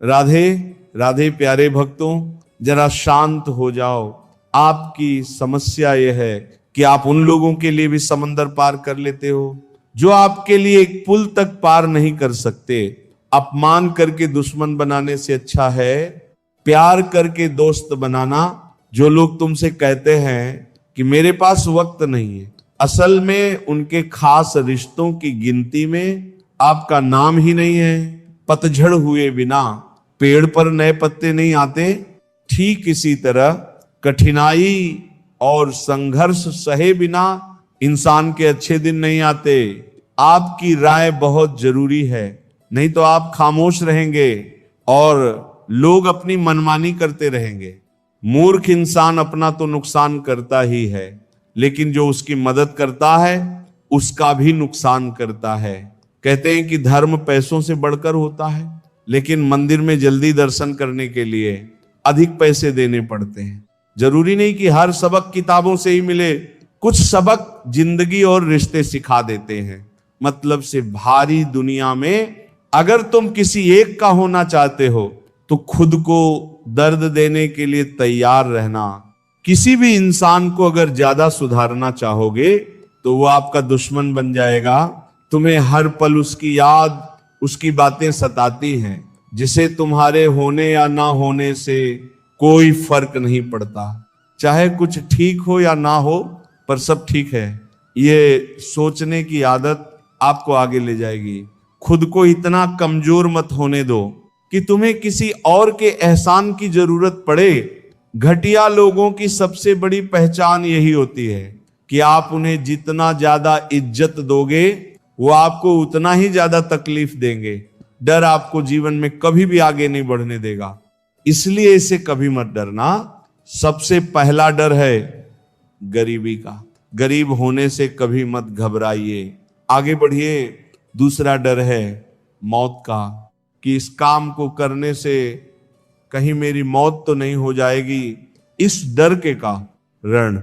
राधे राधे प्यारे भक्तों, जरा शांत हो जाओ। आपकी समस्या यह है कि आप उन लोगों के लिए भी समंदर पार कर लेते हो जो आपके लिए एक पुल तक पार नहीं कर सकते। अपमान करके दुश्मन बनाने से अच्छा है प्यार करके दोस्त बनाना। जो लोग तुमसे कहते हैं कि मेरे पास वक्त नहीं है, असल में उनके खास रिश्तों की गिनती में आपका नाम ही नहीं है। पतझड़ हुए बिना पेड़ पर नए पत्ते नहीं आते। ठीक इसी तरह कठिनाई और संघर्ष सहे बिना इंसान के अच्छे दिन नहीं आते। आपकी राय बहुत जरूरी है, नहीं तो आप खामोश रहेंगे और लोग अपनी मनमानी करते रहेंगे। मूर्ख इंसान अपना तो नुकसान करता ही है, लेकिन जो उसकी मदद करता है उसका भी नुकसान करता है। कहते हैं कि धर्म पैसों से बढ़कर होता है, लेकिन मंदिर में जल्दी दर्शन करने के लिए अधिक पैसे देने पड़ते हैं। जरूरी नहीं कि हर सबक किताबों से ही मिले, कुछ सबक जिंदगी और रिश्ते सिखा देते हैं। मतलब से भारी दुनिया में अगर तुम किसी एक का होना चाहते हो तो खुद को दर्द देने के लिए तैयार रहना। किसी भी इंसान को अगर ज्यादा सुधारना चाहोगे तो वो आपका दुश्मन बन जाएगा। तुम्हें हर पल उसकी याद, उसकी बातें सताती हैं, जिसे तुम्हारे होने या ना होने से कोई फर्क नहीं पड़ता। चाहे कुछ ठीक हो या ना हो, पर सब ठीक है, ये सोचने की आदत आपको आगे ले जाएगी। खुद को इतना कमजोर मत होने दो कि तुम्हें किसी और के एहसान की जरूरत पड़े। घटिया लोगों की सबसे बड़ी पहचान यही होती है कि आप उन्हें जितना ज्यादा इज्जत दोगे वो आपको उतना ही ज्यादा तकलीफ देंगे। डर आपको जीवन में कभी भी आगे नहीं बढ़ने देगा, इसलिए इसे कभी मत डरना। सबसे पहला डर है गरीबी का। गरीब होने से कभी मत घबराइए, आगे बढ़िए। दूसरा डर है मौत का, कि इस काम को करने से कहीं मेरी मौत तो नहीं हो जाएगी। इस डर के कारण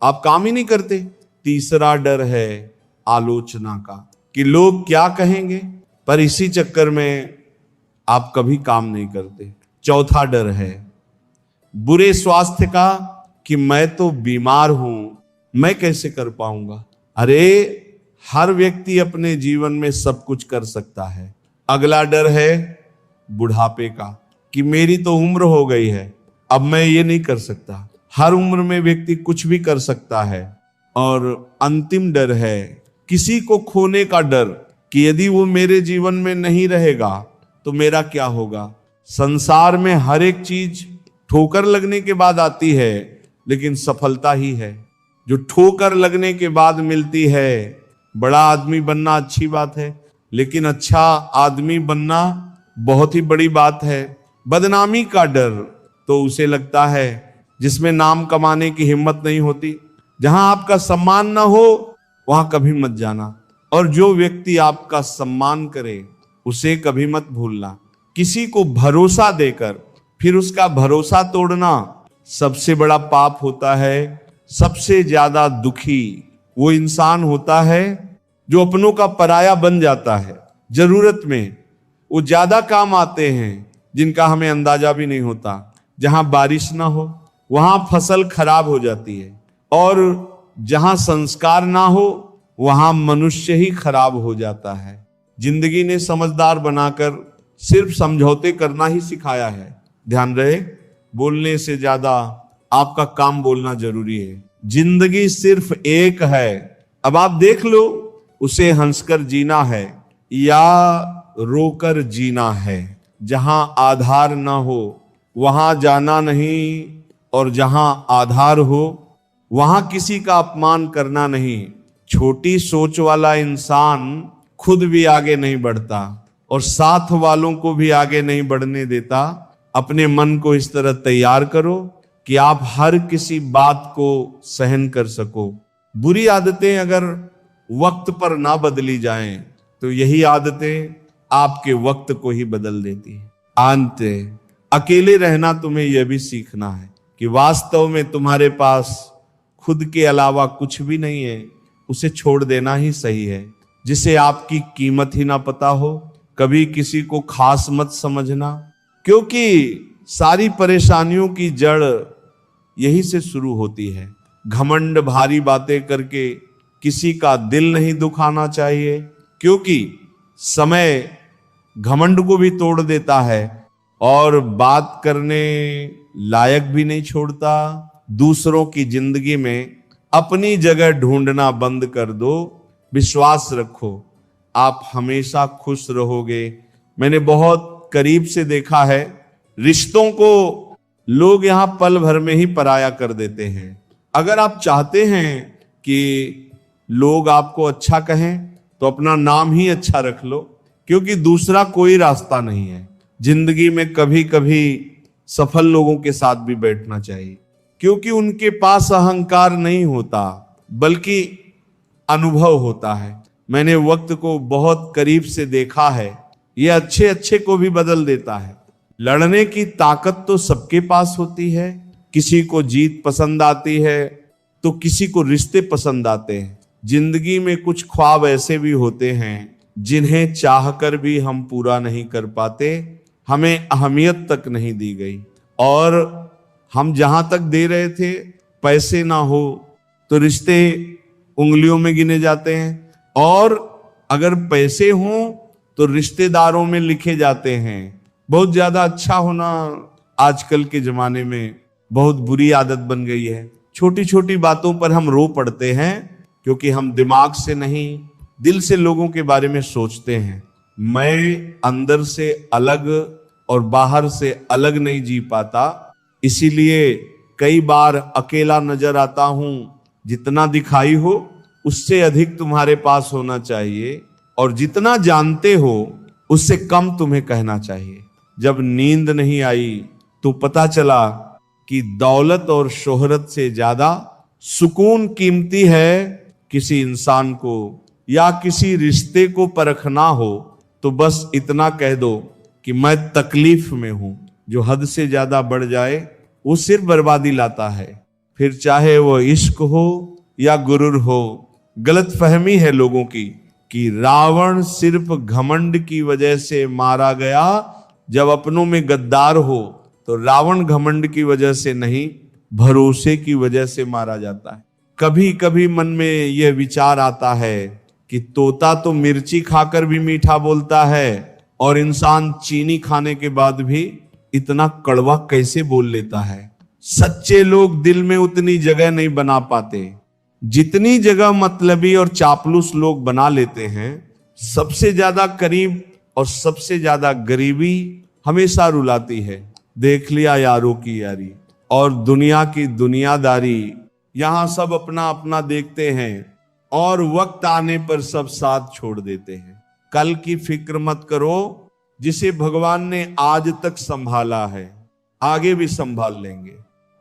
आप काम ही नहीं करते। तीसरा डर है आलोचना का, कि लोग क्या कहेंगे, पर इसी चक्कर में आप कभी काम नहीं करते। चौथा डर है बुरे स्वास्थ्य का, कि मैं तो बीमार हूं, मैं कैसे कर पाऊंगा। अरे हर व्यक्ति अपने जीवन में सब कुछ कर सकता है। अगला डर है बुढ़ापे का, कि मेरी तो उम्र हो गई है, अब मैं ये नहीं कर सकता। हर उम्र में व्यक्ति कुछ भी कर सकता है। और अंतिम डर है किसी को खोने का डर, कि यदि वो मेरे जीवन में नहीं रहेगा तो मेरा क्या होगा। संसार में हर एक चीज ठोकर लगने के बाद आती है, लेकिन सफलता ही है जो ठोकर लगने के बाद मिलती है। बड़ा आदमी बनना अच्छी बात है, लेकिन अच्छा आदमी बनना बहुत ही बड़ी बात है। बदनामी का डर तो उसे लगता है जिसमें नाम कमाने की हिम्मत नहीं होती। जहां आपका सम्मान ना हो वहां कभी मत जाना, और जो व्यक्ति आपका सम्मान करे उसे कभी मत भूलना। किसी को भरोसा देकर फिर उसका भरोसा तोड़ना सबसे बड़ा पाप होता है। सबसे ज्यादा दुखी वो इंसान होता है जो अपनों का पराया बन जाता है। जरूरत में वो ज्यादा काम आते हैं जिनका हमें अंदाजा भी नहीं होता। जहां बारिश ना हो वहां फसल खराब हो जाती है, और जहां संस्कार ना हो वहां मनुष्य ही खराब हो जाता है। जिंदगी ने समझदार बनाकर सिर्फ समझौते करना ही सिखाया है। ध्यान रहे, बोलने से ज्यादा आपका काम बोलना जरूरी है। जिंदगी सिर्फ एक है, अब आप देख लो उसे हंसकर जीना है या रोकर जीना है। जहां आधार ना हो वहां जाना नहीं, और जहां आधार हो वहां किसी का अपमान करना नहीं। छोटी सोच वाला इंसान खुद भी आगे नहीं बढ़ता और साथ वालों को भी आगे नहीं बढ़ने देता। अपने मन को इस तरह तैयार करो कि आप हर किसी बात को सहन कर सको। बुरी आदतें अगर वक्त पर ना बदली जाएं तो यही आदतें आपके वक्त को ही बदल देती हैं। अंत अकेले रहना तुम्हें यह भी सीखना है कि वास्तव में तुम्हारे पास खुद के अलावा कुछ भी नहीं है, उसे छोड़ देना ही सही है। जिसे आपकी कीमत ही ना पता हो, कभी किसी को खास मत समझना। क्योंकि सारी परेशानियों की जड़ यही से शुरू होती है। घमंड भारी बातें करके किसी का दिल नहीं दुखाना चाहिए, क्योंकि समय घमंड को भी तोड़ देता है और बात करने लायक भी नहीं छोड़ता। दूसरों की जिंदगी में अपनी जगह ढूंढना बंद कर दो। विश्वास रखो, आप हमेशा खुश रहोगे। मैंने बहुत करीब से देखा है, रिश्तों को लोग यहां पल भर में ही पराया कर देते हैं। अगर आप चाहते हैं कि लोग आपको अच्छा कहें तो अपना नाम ही अच्छा रख लो, क्योंकि दूसरा कोई रास्ता नहीं है। जिंदगी में कभी कभी सफल लोगों के साथ भी बैठना चाहिए, क्योंकि उनके पास अहंकार नहीं होता बल्कि अनुभव होता है। मैंने वक्त को बहुत करीब से देखा है, यह अच्छे अच्छे को भी बदल देता है। लड़ने की ताकत तो सबके पास होती है। किसी को जीत पसंद आती है तो किसी को रिश्ते पसंद आते हैं। जिंदगी में कुछ ख्वाब ऐसे भी होते हैं जिन्हें चाहकर भी हम पूरा नहीं कर पाते, हमें अहमियत तक नहीं दी गई, और हम जहां तक दे रहे थे, पैसे ना हो तो रिश्ते उंगलियों में गिने जाते हैं, और अगर पैसे हों तो रिश्तेदारों में लिखे जाते हैं। बहुत ज्यादा अच्छा होना आजकल के जमाने में बहुत बुरी आदत बन गई है। छोटी छोटी बातों पर हम रो पड़ते हैं, क्योंकि हम दिमाग से नहीं, दिल से लोगों के बारे में सोचते हैं। मैं अंदर से अलग और बाहर से अलग नहीं जी पाता, इसीलिए कई बार अकेला नजर आता हूं। जितना दिखाई हो उससे अधिक तुम्हारे पास होना चाहिए, और जितना जानते हो उससे कम तुम्हें कहना चाहिए। जब नींद नहीं आई तो पता चला कि दौलत और शोहरत से ज्यादा सुकून कीमती है। किसी इंसान को या किसी रिश्ते को परखना हो तो बस इतना कह दो कि मैं तकलीफ में हूं। जो हद से ज्यादा बढ़ जाए वो सिर्फ बर्बादी लाता है। फिर चाहे वो इश्क हो या गुरूर हो, गलत फहमी है लोगों की कि रावण सिर्फ घमंड की वजह से मारा गया। जब अपनों में गद्दार हो तो रावण घमंड की वजह से नहीं, भरोसे की वजह से मारा जाता है। कभी कभी मन में यह विचार आता है कि तोता तो मिर्ची खाकर भी मीठा बोलता है, और इंसान चीनी खाने के बाद भी इतना कड़वा कैसे बोल लेता है। सच्चे लोग दिल में उतनी जगह नहीं बना पाते जितनी जगह मतलबी और चापलूस लोग बना लेते हैं। सबसे ज्यादा करीब और सबसे ज्यादा गरीबी हमेशा रुलाती है। देख लिया यारों की यारी और दुनिया की दुनियादारी। यहां सब अपना अपना देखते हैं और वक्त आने पर सब साथ छोड़ देते हैं। कल की फिक्र मत करो, जिसे भगवान ने आज तक संभाला है आगे भी संभाल लेंगे।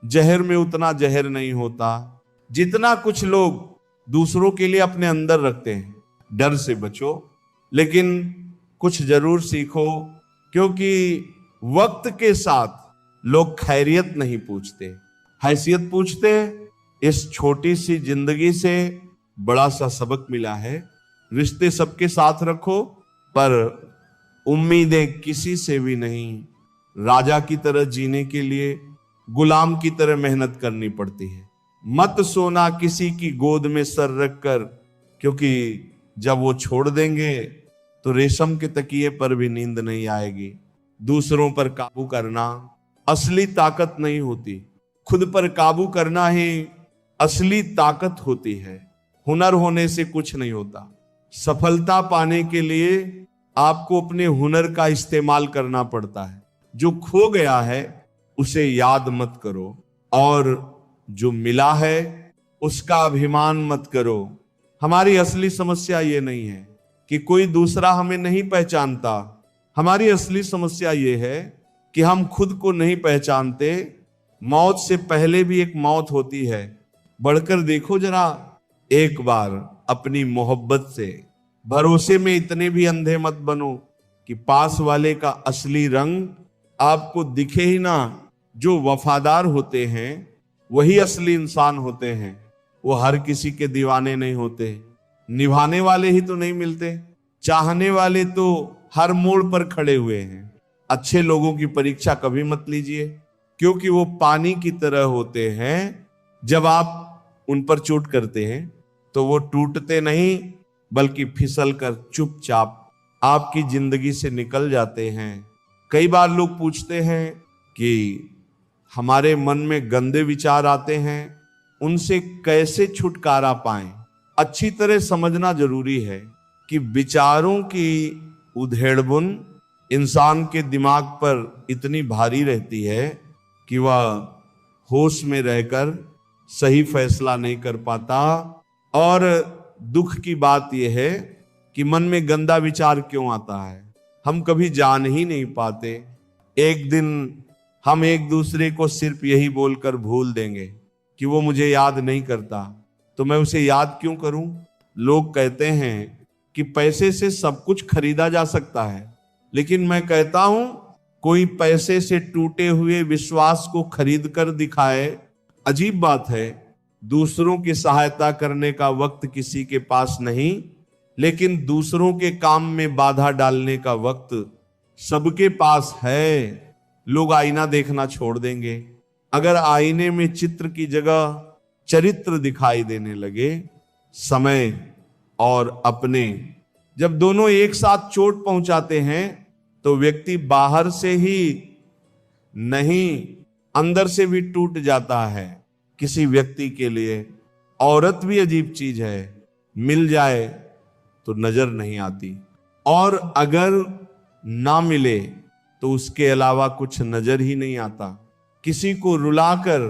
जहर में उतना जहर नहीं होता जितना कुछ लोग दूसरों के लिए अपने अंदर रखते हैं। डर से बचो, लेकिन कुछ जरूर सीखो, क्योंकि वक्त के साथ लोग खैरियत नहीं पूछते, हैसियत पूछते हैं। इस छोटी सी जिंदगी से बड़ा सा सबक मिला है। रिश्ते सबके साथ रखो, पर उम्मीदें किसी से भी नहीं। राजा की तरह जीने के लिए गुलाम की तरह मेहनत करनी पड़ती है। मत सोना किसी की गोद में सर रखकर, क्योंकि जब वो छोड़ देंगे तो रेशम के तकिए पर भी नींद नहीं आएगी। दूसरों पर काबू करना असली ताकत नहीं होती, खुद पर काबू करना ही असली ताकत होती है। हुनर होने से कुछ नहीं होता। सफलता पाने के लिए आपको अपने हुनर का इस्तेमाल करना पड़ता है। जो खो गया है उसे याद मत करो, और जो मिला है उसका अभिमान मत करो। हमारी असली समस्या ये नहीं है कि कोई दूसरा हमें नहीं पहचानता। हमारी असली समस्या ये है कि हम खुद को नहीं पहचानते। मौत से पहले भी एक मौत होती है। बढ़कर देखो जरा एक बार अपनी मोहब्बत से। भरोसे में इतने भी अंधे मत बनो कि पास वाले का असली रंग आपको दिखे ही ना। जो वफादार होते हैं वही असली इंसान होते हैं। वो हर किसी के दीवाने नहीं होते। निभाने वाले ही तो नहीं मिलते, चाहने वाले तो हर मोड़ पर खड़े हुए हैं। अच्छे लोगों की परीक्षा कभी मत लीजिए, क्योंकि वो पानी की तरह होते हैं। जब आप उन पर चोट करते हैं तो वो टूटते नहीं, बल्कि फिसल कर चुपचाप आपकी जिंदगी से निकल जाते हैं। कई बार लोग पूछते हैं कि हमारे मन में गंदे विचार आते हैं, उनसे कैसे छुटकारा पाएं। अच्छी तरह समझना जरूरी है कि विचारों की उधेड़बुन इंसान के दिमाग पर इतनी भारी रहती है कि वह होश में रहकर सही फैसला नहीं कर पाता। और दुख की बात यह है कि मन में गंदा विचार क्यों आता है, हम कभी जान ही नहीं पाते। एक दिन हम एक दूसरे को सिर्फ यही बोलकर भूल देंगे कि वो मुझे याद नहीं करता, तो मैं उसे याद क्यों करूं। लोग कहते हैं कि पैसे से सब कुछ खरीदा जा सकता है, लेकिन मैं कहता हूं कोई पैसे से टूटे हुए विश्वास को खरीद कर दिखाए। अजीब बात है, दूसरों की सहायता करने का वक्त किसी के पास नहीं, लेकिन दूसरों के काम में बाधा डालने का वक्त सबके पास है। लोग आईना देखना छोड़ देंगे अगर आईने में चित्र की जगह चरित्र दिखाई देने लगे। समय और अपने जब दोनों एक साथ चोट पहुंचाते हैं तो व्यक्ति बाहर से ही नहीं, अंदर से भी टूट जाता है। किसी व्यक्ति के लिए औरत भी अजीब चीज है, मिल जाए तो नजर नहीं आती, और अगर ना मिले तो उसके अलावा कुछ नजर ही नहीं आता। किसी को रुलाकर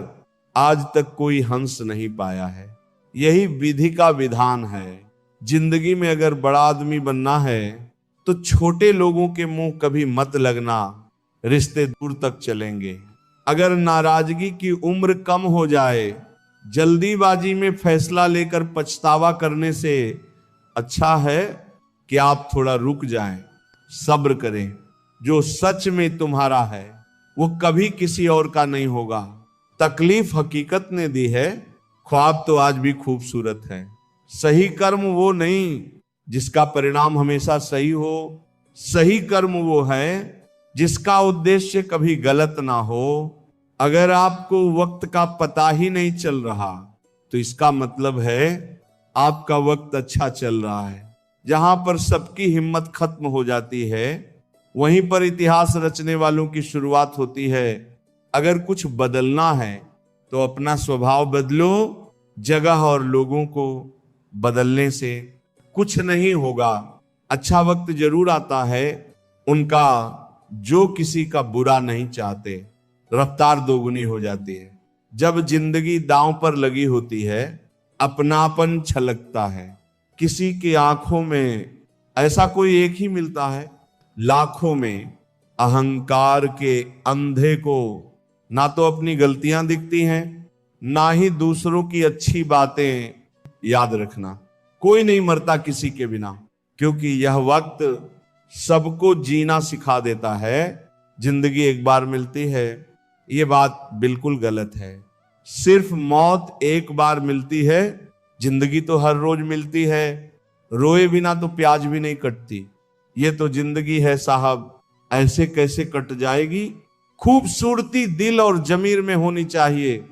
आज तक कोई हंस नहीं पाया है। यही विधि का विधान है। जिंदगी में अगर बड़ा आदमी बनना है तो छोटे लोगों के मुंह कभी मत लगना, रिश्ते दूर तक चलेंगे। अगर नाराजगी की उम्र कम हो जाए, जल्दीबाजी में फैसला लेकर पछतावा करने से अच्छा है कि आप थोड़ा रुक जाएं, सब्र करें। जो सच में तुम्हारा है वो कभी किसी और का नहीं होगा। तकलीफ हकीकत ने दी है, ख्वाब तो आज भी खूबसूरत है। सही कर्म वो नहीं जिसका परिणाम हमेशा सही हो, सही कर्म वो है जिसका उद्देश्य कभी गलत ना हो। अगर आपको वक्त का पता ही नहीं चल रहा तो इसका मतलब है आपका वक्त अच्छा चल रहा है। जहां पर सबकी हिम्मत खत्म हो जाती है, वहीं पर इतिहास रचने वालों की शुरुआत होती है। अगर कुछ बदलना है तो अपना स्वभाव बदलो, जगह और लोगों को बदलने से कुछ नहीं होगा। अच्छा वक्त जरूर आता है उनका जो किसी का बुरा नहीं चाहते, रफ्तार दोगुनी हो जाती है। जब जिंदगी दांव पर लगी होती है, अपनापन छलकता है। किसी की आंखों में ऐसा कोई एक ही मिलता है, लाखों में अहंकार के अंधे को ना तो अपनी गलतियां दिखती हैं, ना ही दूसरों की अच्छी बातें। याद रखना, कोई नहीं मरता किसी के बिना, क्योंकि यह वक्त सबको जीना सिखा देता है। जिंदगी एक बार मिलती है, यह बात बिल्कुल गलत है। सिर्फ मौत एक बार मिलती है, जिंदगी तो हर रोज मिलती है। रोए बिना तो प्याज भी नहीं कटती। ये तो जिंदगी है साहब, ऐसे कैसे कट जाएगी। खूबसूरती दिल और जमीर में होनी चाहिए।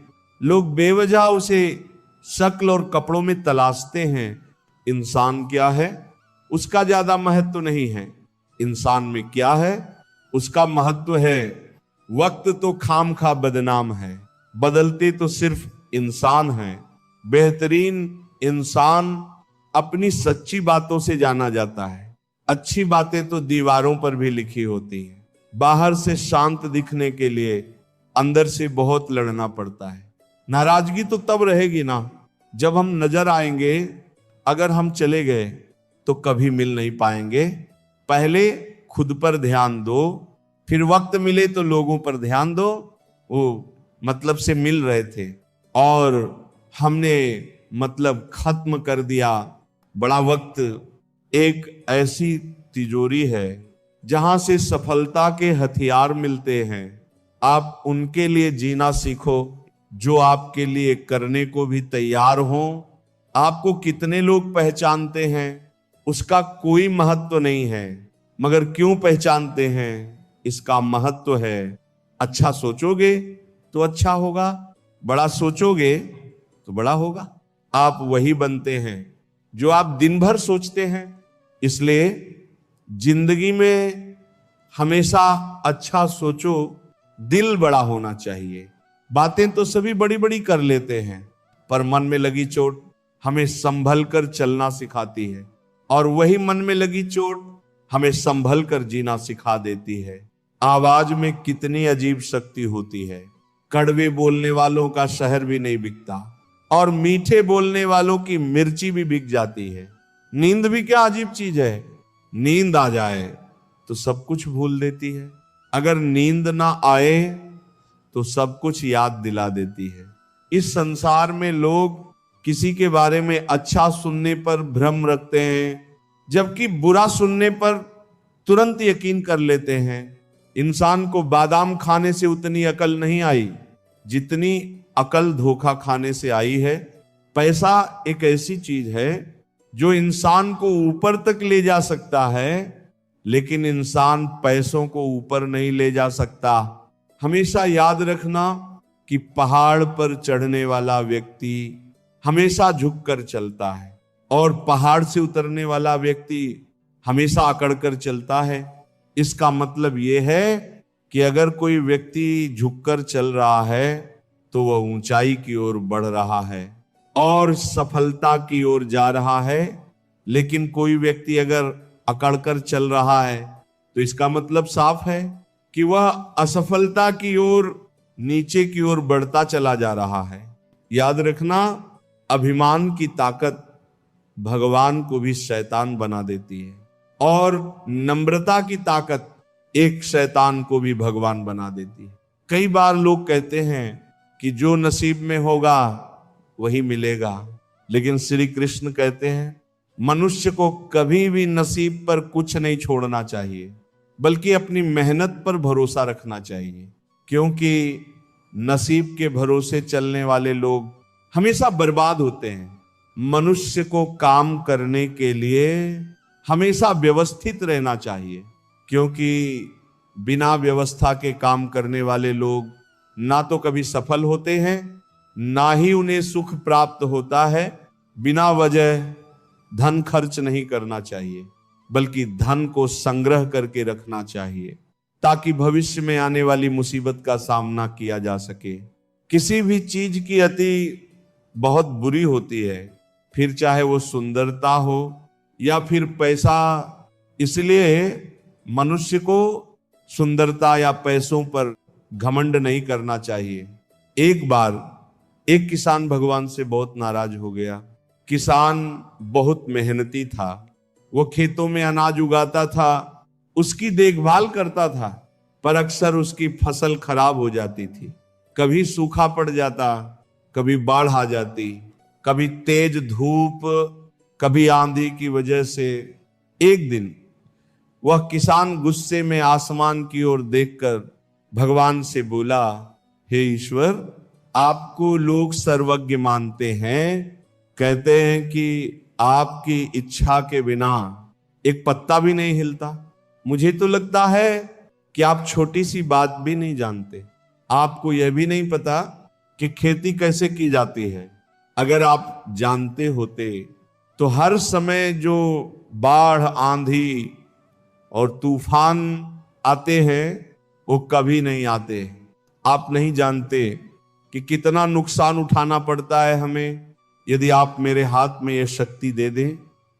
लोग बेवजह उसे शक्ल और कपड़ों में तलाशते हैं। इंसान क्या है उसका ज्यादा महत्व नहीं है, इंसान में क्या है उसका महत्व है। वक्त तो खामखा बदनाम है, बदलते तो सिर्फ इंसान है। बेहतरीन इंसान अपनी सच्ची बातों से जाना जाता है। अच्छी बातें तो दीवारों पर भी लिखी होती हैं। बाहर से शांत दिखने के लिए अंदर से बहुत लड़ना पड़ता है। नाराजगी तो तब रहेगी ना जब हम नजर आएंगे। अगर हम चले गए तो कभी मिल नहीं पाएंगे। पहले खुद पर ध्यान दो, फिर वक्त मिले तो लोगों पर ध्यान दो। वो मतलब से मिल रहे थे और हमने मतलब खत्म कर दिया। बड़ा वक्त एक ऐसी तिजोरी है जहां से सफलता के हथियार मिलते हैं। आप उनके लिए जीना सीखो जो आपके लिए करने को भी तैयार हो। आपको कितने लोग पहचानते हैं उसका कोई महत्व नहीं है, मगर क्यों पहचानते हैं इसका महत्व है। अच्छा सोचोगे तो अच्छा होगा, बड़ा सोचोगे तो बड़ा होगा। आप वही बनते हैं जो आप दिन भर सोचते हैं। इसलिए जिंदगी में हमेशा अच्छा सोचो, दिल बड़ा होना चाहिए। बातें तो सभी बड़ी बड़ी कर लेते हैं, पर मन में लगी चोट हमें संभल कर चलना सिखाती है, और वही मन में लगी चोट हमें संभल कर जीना सिखा देती है। आवाज में कितनी अजीब शक्ति होती है। कड़वे बोलने वालों का शहर भी नहीं बिकता, और मीठे बोलने वालों की मिर्ची भी बिक जाती है। नींद भी क्या अजीब चीज है। नींद आ जाए तो सब कुछ भूल देती है, अगर नींद ना आए तो सब कुछ याद दिला देती है। इस संसार में लोग किसी के बारे में अच्छा सुनने पर भ्रम रखते हैं, जबकि बुरा सुनने पर तुरंत यकीन कर लेते हैं। इंसान को बादाम खाने से उतनी अकल नहीं आई जितनी अकल धोखा खाने से आई है। पैसा एक ऐसी चीज है जो इंसान को ऊपर तक ले जा सकता है, लेकिन इंसान पैसों को ऊपर नहीं ले जा सकता। हमेशा याद रखना कि पहाड़ पर चढ़ने वाला व्यक्ति हमेशा झुककर चलता है, और पहाड़ से उतरने वाला व्यक्ति हमेशा अकड़कर चलता है। इसका मतलब यह है कि अगर कोई व्यक्ति झुककर चल रहा है तो वह ऊंचाई की ओर बढ़ रहा है और सफलता की ओर जा रहा है। लेकिन कोई व्यक्ति अगर अकड़कर चल रहा है तो इसका मतलब साफ है कि वह असफलता की ओर, नीचे की ओर बढ़ता चला जा रहा है। याद रखना, अभिमान की ताकत भगवान को भी शैतान बना देती है, और नम्रता की ताकत एक शैतान को भी भगवान बना देती है। कई बार लोग कहते हैं कि जो नसीब में होगा वही मिलेगा, लेकिन श्री कृष्ण कहते हैं मनुष्य को कभी भी नसीब पर कुछ नहीं छोड़ना चाहिए, बल्कि अपनी मेहनत पर भरोसा रखना चाहिए। क्योंकि नसीब के भरोसे चलने वाले लोग हमेशा बर्बाद होते हैं। मनुष्य को काम करने के लिए हमेशा व्यवस्थित रहना चाहिए, क्योंकि बिना व्यवस्था के काम करने वाले लोग ना तो कभी सफल होते हैं, ना ही उन्हें सुख प्राप्त होता है। बिना वजह धन खर्च नहीं करना चाहिए, बल्कि धन को संग्रह करके रखना चाहिए, ताकि भविष्य में आने वाली मुसीबत का सामना किया जा सके। किसी भी चीज की अति बहुत बुरी होती है, फिर चाहे वो सुंदरता हो या फिर पैसा। इसलिए मनुष्य को सुंदरता या पैसों पर घमंड नहीं करना चाहिए। एक बार एक किसान भगवान से बहुत नाराज हो गया। किसान बहुत मेहनती था, वो खेतों में अनाज उगाता था, उसकी देखभाल करता था, पर अक्सर उसकी फसल खराब हो जाती थी। कभी सूखा पड़ जाता, कभी बाढ़ आ जाती, कभी तेज धूप, कभी आंधी की वजह से। एक दिन वह किसान गुस्से में आसमान की ओर देखकर भगवान से बोला, हे ईश्वर, आपको लोग सर्वज्ञ मानते हैं, कहते हैं कि आपकी इच्छा के बिना एक पत्ता भी नहीं हिलता। मुझे तो लगता है कि आप छोटी सी बात भी नहीं जानते। आपको यह भी नहीं पता कि खेती कैसे की जाती है। अगर आप जानते होते तो हर समय जो बाढ़, आंधी और तूफान आते हैं वो कभी नहीं आते। आप नहीं जानते कि कितना नुकसान उठाना पड़ता है हमें। यदि आप मेरे हाथ में यह शक्ति दे दें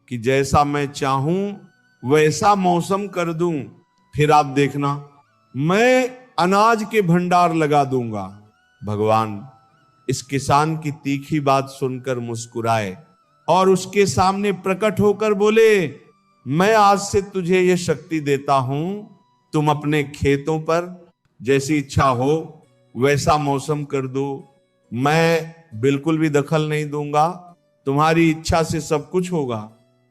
कि जैसा मैं चाहूं वैसा मौसम कर दूं, फिर आप देखना मैं अनाज के भंडार लगा दूंगा। भगवान इस किसान की तीखी बात सुनकर मुस्कुराए और उसके सामने प्रकट होकर बोले, मैं आज से तुझे यह शक्ति देता हूं, तुम अपने खेतों पर जैसी इच्छा हो वैसा मौसम कर दो। मैं बिल्कुल भी दखल नहीं दूंगा, तुम्हारी इच्छा से सब कुछ होगा।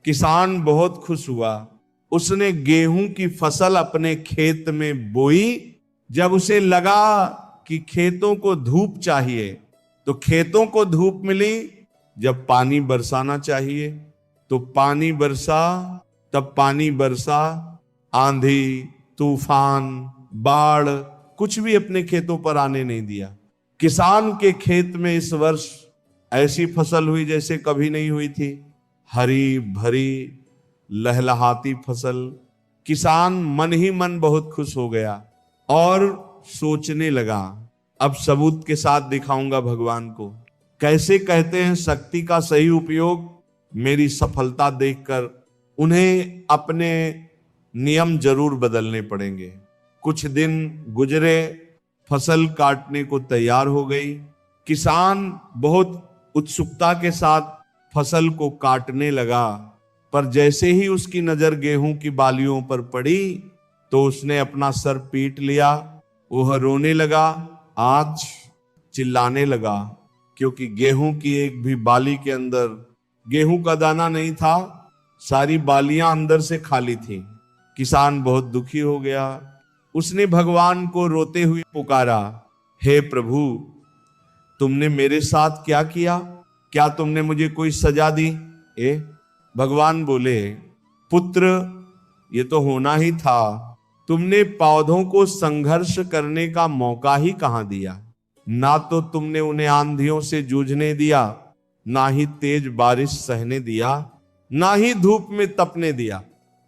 किसान बहुत खुश हुआ। उसने गेहूं की फसल अपने खेत में बोई। जब उसे लगा कि खेतों को धूप चाहिए तो खेतों को धूप मिली, जब पानी बरसाना चाहिए तो पानी बरसा, तब पानी बरसा। आंधी, तूफान, बाढ़ कुछ भी अपने खेतों पर आने नहीं दिया। किसान के खेत में इस वर्ष ऐसी फसल हुई जैसे कभी नहीं हुई थी, हरी भरी लहलहाती फसल। किसान मन ही मन बहुत खुश हो गया और सोचने लगा, अब सबूत के साथ दिखाऊंगा भगवान को। कैसे कहते हैं शक्ति का सही उपयोग। मेरी सफलता देखकर उन्हें अपने नियम जरूर बदलने पड़ेंगे। कुछ दिन गुजरे, फसल काटने को तैयार हो गई। किसान बहुत उत्सुकता के साथ फसल को काटने लगा, पर जैसे ही उसकी नजर गेहूं की बालियों पर पड़ी तो उसने अपना सर पीट लिया। वह रोने लगा, आज चिल्लाने लगा, क्योंकि गेहूं की एक भी बाली के अंदर गेहूं का दाना नहीं था, सारी बालियां अंदर से खाली थी। किसान बहुत दुखी हो गया। उसने भगवान को रोते हुए पुकारा, हे प्रभु, तुमने मेरे साथ क्या किया? क्या तुमने मुझे कोई सजा दी? भगवान बोले, पुत्र, ये तो होना ही था। तुमने पौधों को संघर्ष करने का मौका ही कहां दिया। ना तो तुमने उन्हें आंधियों से जूझने दिया, ना ही तेज बारिश सहने दिया, ना ही धूप में तपने दिया।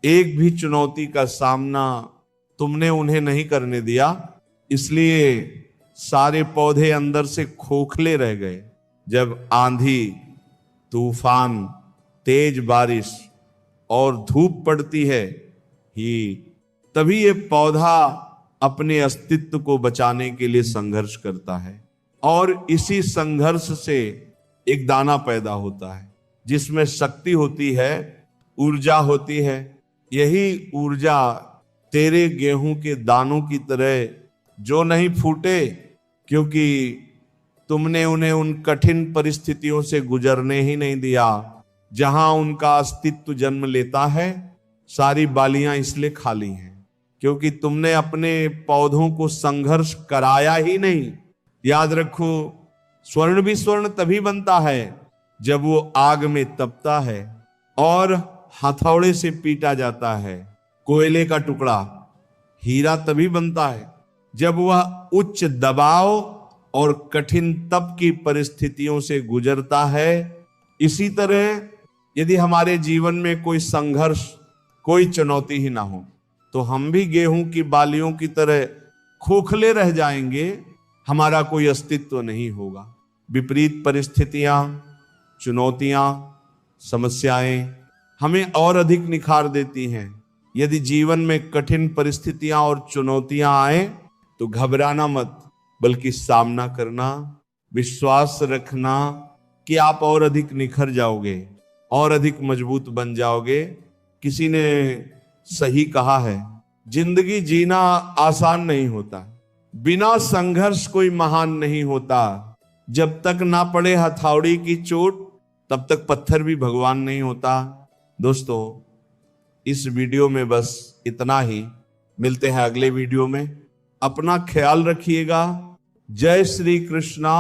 एक भी चुनौती का सामना तुमने उन्हें नहीं करने दिया। इसलिए सारे पौधे अंदर से खोखले रह गए। जब आंधी, तूफान, तेज बारिश और धूप पड़ती है ही तभी ये पौधा अपने अस्तित्व को बचाने के लिए संघर्ष करता है। और इसी संघर्ष से एक दाना पैदा होता है जिसमें शक्ति होती है, ऊर्जा होती है। यही ऊर्जा तेरे गेहूं के दानों की तरह जो नहीं फूटे, क्योंकि तुमने उन्हें उन कठिन परिस्थितियों से गुजरने ही नहीं दिया जहां उनका अस्तित्व जन्म लेता है। सारी बालियां इसलिए खाली हैं क्योंकि तुमने अपने पौधों को संघर्ष कराया ही नहीं। याद रखो, स्वर्ण भी स्वर्ण तभी बनता है जब वो आग में तपता है और हथौड़े से पीटा जाता है। कोयले का टुकड़ा हीरा तभी बनता है जब वह उच्च दबाव और कठिन तप की परिस्थितियों से गुजरता है। इसी तरह यदि हमारे जीवन में कोई संघर्ष, कोई चुनौती ही ना हो तो हम भी गेहूं की बालियों की तरह खोखले रह जाएंगे, हमारा कोई अस्तित्व नहीं होगा। विपरीत परिस्थितियां, चुनौतियां, समस्याएं हमें और अधिक निखार देती हैं। यदि जीवन में कठिन परिस्थितियां और चुनौतियां आए तो घबराना मत, बल्कि सामना करना, विश्वास रखना कि आप और अधिक निखर जाओगे और अधिक मजबूत बन जाओगे। किसी ने सही कहा है, जिंदगी जीना आसान नहीं होता, बिना संघर्ष कोई महान नहीं होता। जब तक ना पड़े हथौड़ी की चोट तब तक पत्थर भी भगवान नहीं होता। दोस्तों, इस वीडियो में बस इतना ही। मिलते हैं अगले वीडियो में। अपना ख्याल रखिएगा। जय श्री कृष्णा।